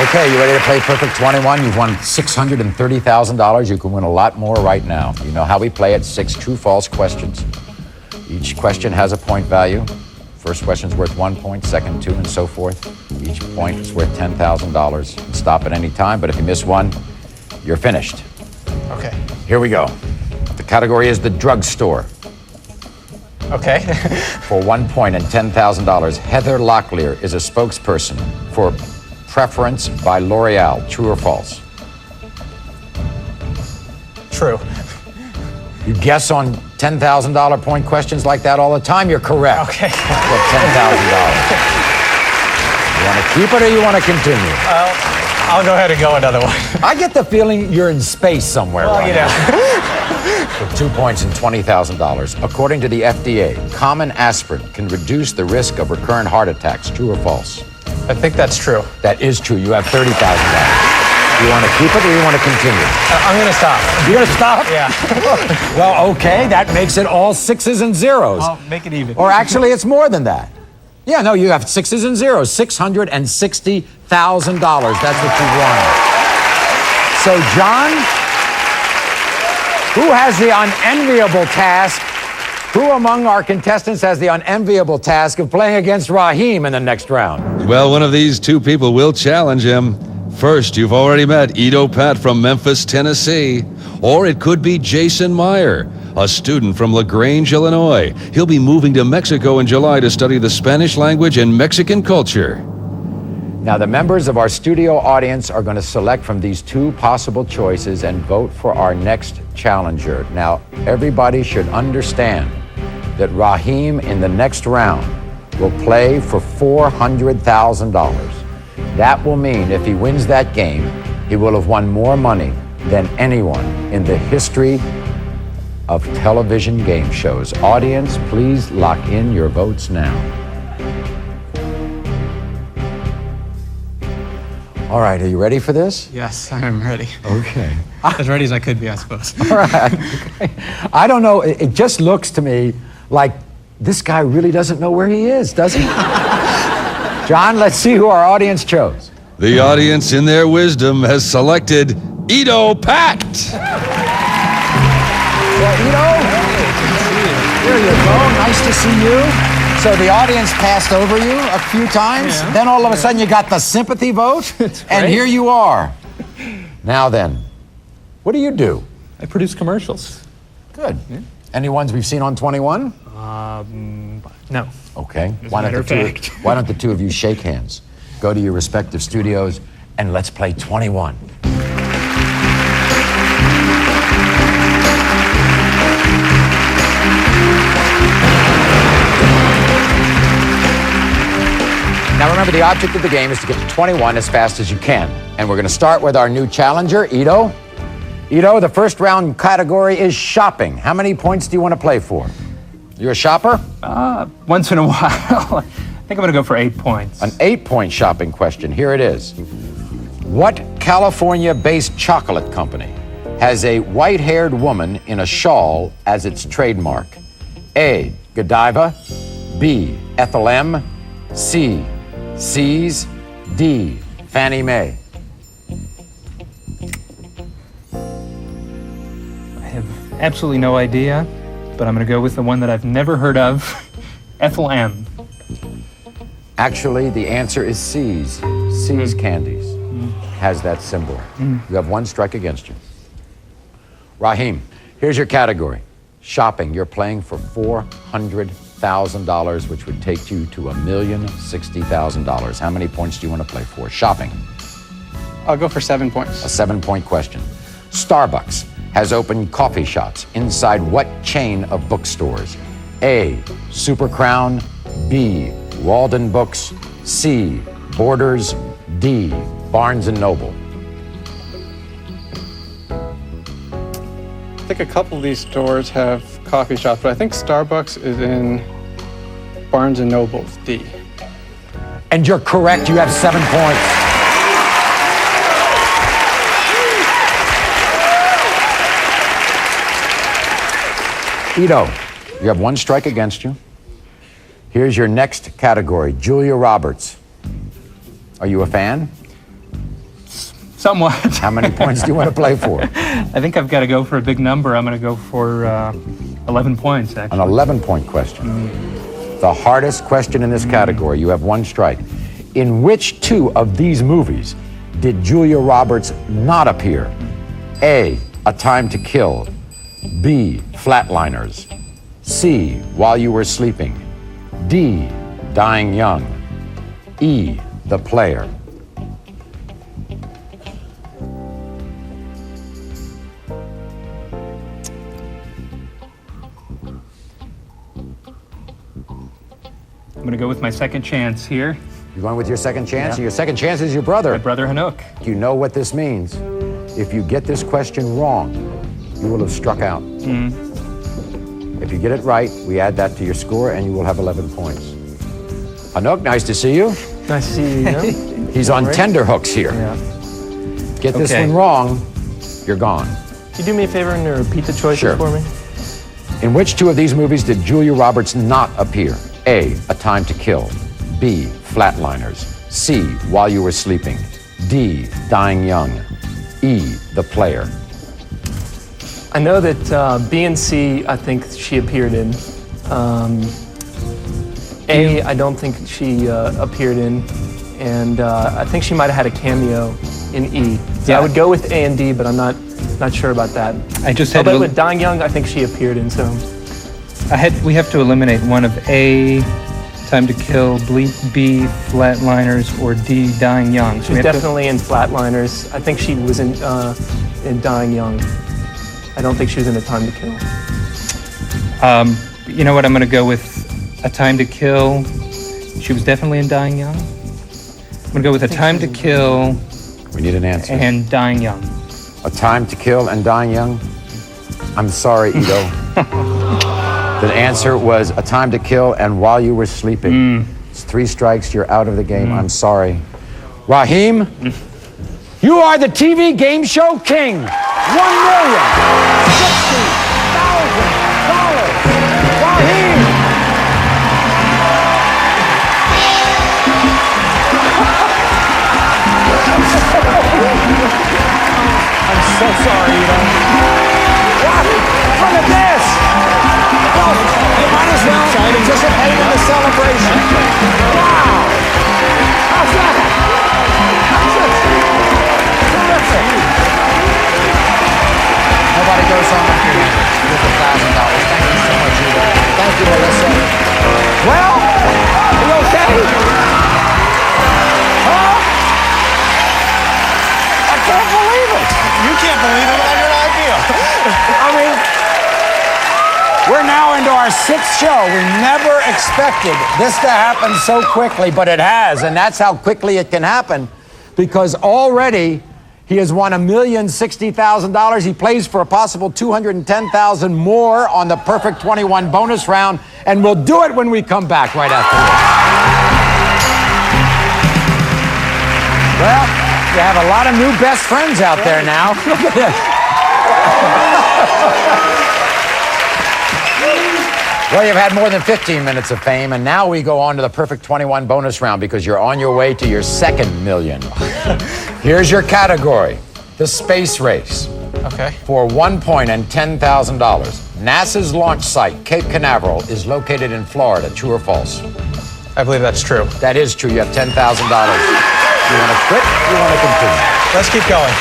Okay, you ready to play Perfect 21? You've won $630,000. You can win a lot more right now. You know how we play it, 6 true-false questions. Each question has a point value. First question's worth 1 point, second 2, and so forth. Each point is worth $10,000. You can stop at any time, but if you miss one, you're finished. Okay. Here we go. The category is the drugstore. Okay. For 1 point and $10,000, Heather Locklear is a spokesperson for Preference by L'Oreal. True or false? True. You guess on $10,000 point questions like that all the time, you're correct. Okay. Get $10,000. You want to keep it or you want to continue? I'll go ahead and go another one. I get the feeling you're in space somewhere. Well, right you now. For 2 points and $20,000. According to the FDA, common aspirin can reduce the risk of recurrent heart attacks. True or false? I think that's true. That is true. You have $30,000. You want to keep it or you want to continue? I'm going to stop. You're going to stop? Yeah. Well, okay. That makes it all 6s and 0s. I'll make it even. Or actually, it's more than that. Yeah, no, you have 6s and 0s. $660,000. That's what you won. So, John, who has the unenviable task? Who among our contestants has the unenviable task of playing against Rahim in the next round? Well, one of these two people will challenge him. First, you've already met Edo Pat from Memphis, Tennessee. Or it could be Jason Meyer, a student from LaGrange, Illinois. He'll be moving to Mexico in July to study the Spanish language and Mexican culture. Now, the members of our studio audience are going to select from these two possible choices and vote for our next challenger. Now, everybody should understand that Rahim in the next round will play for $400,000. That will mean if he wins that game, he will have won more money than anyone in the history of television game shows. Audience, please lock in your votes now. All right, are you ready for this? Yes, I am ready. Okay. As ready as I could be, I suppose. All right. Okay. I don't know, it just looks to me like this guy really doesn't know where he is, does he? John, let's see who our audience chose. The audience, in their wisdom, has selected Edo Pat. Well, Edo, here you go. Nice to see you. So the audience passed over you a few times. Yeah. Then all of a sudden you got the sympathy vote. And here you are. Now then, what do you do? I produce commercials. Good. Yeah. Any ones we've seen on 21? No. Okay. As a matter of fact. Why don't the two of you shake hands? Go to your respective studios and let's play 21. Now remember, the object of the game is to get to 21 as fast as you can. And we're going to start with our new challenger, Edo. Edo, the first round category is shopping. How many points do you want to play for? You're a shopper? Once in a while. I think I'm going to go for 8 points. An 8-point shopping question. Here it is. What California-based chocolate company has a white-haired woman in a shawl as its trademark? A, Godiva, B, Ethel M, C, C's, D, Fannie Mae. I have absolutely no idea, but I'm going to go with the one that I've never heard of, Ethel M. Actually, the answer is C's. C's Candies has that symbol. You have one strike against you. Rahim, here's your category. Shopping. You're playing for $400,000, which would take you to $1,060,000. How many points do you want to play for? Shopping. I'll go for 7 points. A 7-point question. Starbucks has opened coffee shops inside what chain of bookstores? A, Super Crown, B, Walden Books, C, Borders, D, Barnes & Noble. I think a couple of these stores have coffee shops, but I think Starbucks is in Barnes & Noble's D. And you're correct, you have 7 points. Edo, you have one strike against you. Here's your next category, Julia Roberts. Are you a fan? Somewhat. How many points do you want to play for? I think I've got to go for a big number. I'm going to go for 11 points, An actually. 11-point question. The hardest question in this category. You have one strike. In which two of these movies did Julia Roberts not appear? A, A Time to Kill. B, Flatliners. C, While You Were Sleeping. D, Dying Young. E, The Player. I'm going to go with my second chance here. You going with your second chance? Yeah. Your second chance is your My brother. brother Hanouk. You know what this means. If you get this question wrong, you will have struck out. If you get it right, we add that to your score and you will have 11 points. Hanouk, nice to see you. Nice to see you. Ido. He's on tenterhooks here. Yeah. Get this Okay. one wrong, you're gone. Can you do me a favor and repeat the choices Sure. for me? In which two of these movies did Julia Roberts not appear? A, A Time to Kill. B, Flatliners. C, While You Were Sleeping. D, Dying Young. E, The Player. I know that B and C, I think she appeared in. A, I don't think she appeared in. And I think she might have had a cameo in E. So Yeah. I would go with A and D, but I'm not sure about that. I just had Although with Dying Young, I think she appeared in, so. we have to eliminate one of A, Time to Kill, B, Flatliners, or D, Dying Young. So we She's have to- definitely in Flatliners. I think she was in Dying Young. I don't think she was in A Time to Kill. You know what? I'm going to go with A Time to Kill. She was definitely in Dying Young. I'm going to go with A Time to Kill We need an answer. and Dying Young. A Time to Kill and Dying Young? I'm sorry, Ido. The answer was A Time to Kill and While You Were Sleeping. It's 3 strikes, you're out of the game. I'm sorry. Rahim, you are the TV game show king. $1,060,000. Rahim! I'm so sorry, Ido. What? Look at this! Well, you might as well participate in the celebration. Wow! How's that? That's just terrific. Nobody goes home empty-handed with $1,000. Thank you so much, Ido. Thank you, Melissa. Well, are you okay? Huh? I can't believe it. You can't believe it. I had an idea. I mean, we're now into our 6th show. We never expected this to happen so quickly, but it has, and that's how quickly it can happen, because already he has won $1,060,000. He plays for a possible $210,000 more on the Perfect 21 bonus round, and we'll do it when we come back right after this. Well, you have a lot of new best friends out there now. Look at this. Well, you've had more than 15 minutes of fame, and now we go on to the Perfect 21 bonus round because you're on your way to your 2nd million. Here's your category, the space race. Okay. For 1 point and $10,000. NASA's launch site, Cape Canaveral, is located in Florida. True or false? I believe that's true. That is true. You have $10,000. You want to quit? You want to continue? Let's keep going.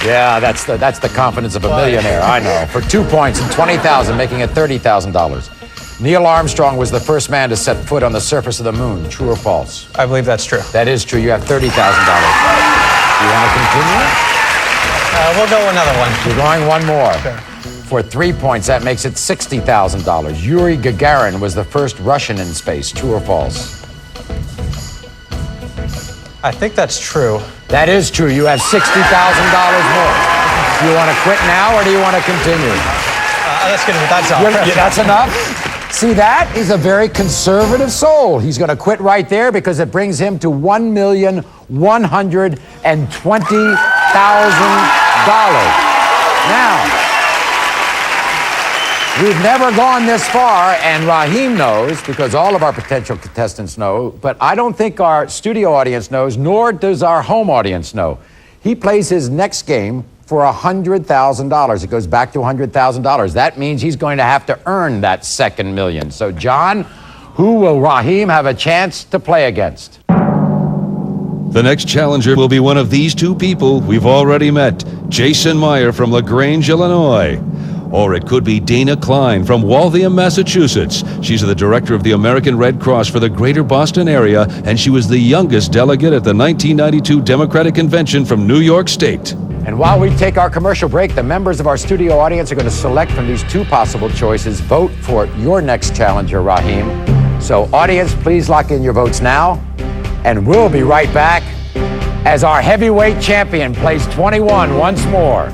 Yeah, that's the confidence of a millionaire. I know. For 2 points and $20,000, making it $30,000. Neil Armstrong was the first man to set foot on the surface of the moon. True or false? I believe that's true. That is true. You have $30,000. You want to continue? We'll go another one. You're going one more. For 3 points, that makes it $60,000. Yuri Gagarin was the first Russian in space. True or false? I think that's true. That is true. You have $60,000 more. Do you want to quit now or do you want to continue? Let's get it. That's all. That's enough? See that? He's a very conservative soul. He's going to quit right there because it brings him to $1,120,000. Now, we've never gone this far, and Rahim knows, because all of our potential contestants know, but I don't think our studio audience knows, nor does our home audience know. he plays his next game for $100,000. It goes back to $100,000. That means he's going to have to earn that second million. So, John, who will Rahim have a chance to play against? The next challenger will be one of these two people we've already met, Jason Meyer from LaGrange, Illinois. Or it could be Dana Klein from Waltham, Massachusetts. She's the director of the American Red Cross for the greater Boston area, and she was the youngest delegate at the 1992 Democratic Convention from New York State. And while we take our commercial break, the members of our studio audience are going to select from these two possible choices. Vote for your next challenger, Rahim. So, audience, please lock in your votes now. And we'll be right back as our heavyweight champion plays 21 once more.